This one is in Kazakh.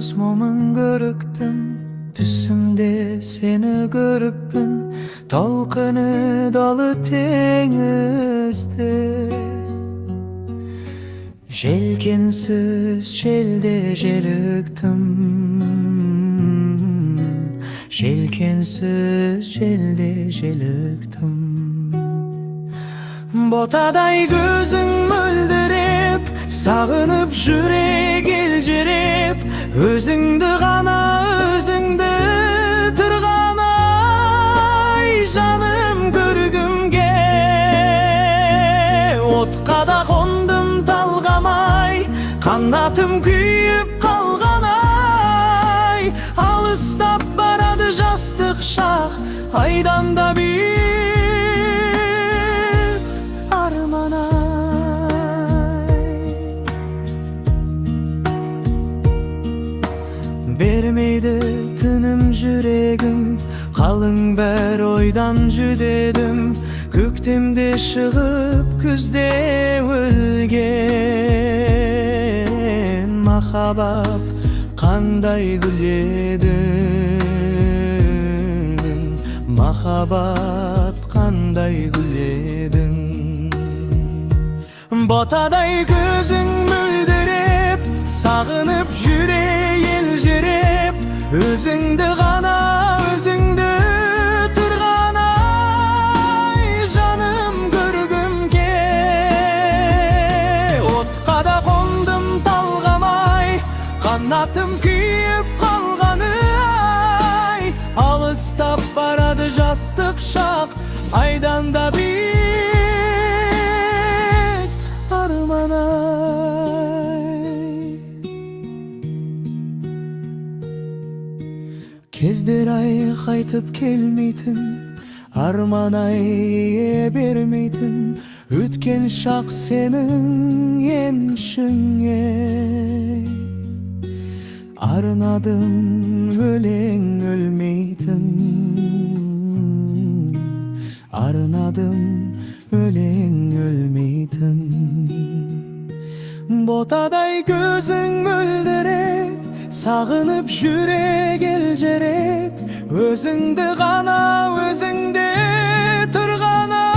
göz mumun görüktüm, düşümde seni görüpmün, talqını dalı tengizde. Jelkensiz jelde jelüktim, jelkensiz jelde jelüktim. Botaday gözün mölderip, sağınıp jürek eljerip, özüңdü gana özüңdü tırgan ay janım görgümge. Otqa da kondum talgamay, kanatım kүйüp kalgan ay. Alыстап barады жастық шақ, айдан да büyük arman ay. Bermeydi tınım yüreğim, kalın ber oydan jüdedim. Köktemde шығып, күзде өлген махаббат қандай гүледің, махаббат қандай гүледің. Ботадай көзің мөлдіреп, сағынып жүрек елжіреп, өзіңді ғана өзіңді тұрған ай жаным көргімге. Отқа да қондым талғамай, қанатым күйіп қалғаны ай. Алыстап барады жастық шақ, айдан да биік арман ай. Кездер ай қайтып келмейтін, арман ай бермейтін, өткен шақ сенің еншіңе. Арнадым өлең өлмейтін, арнадым өлең өлмейтін. Ботадай көзің мөлдіреп, сағынып жүрек елжіреп, өзіңді ғана өзіңде тұрған ай.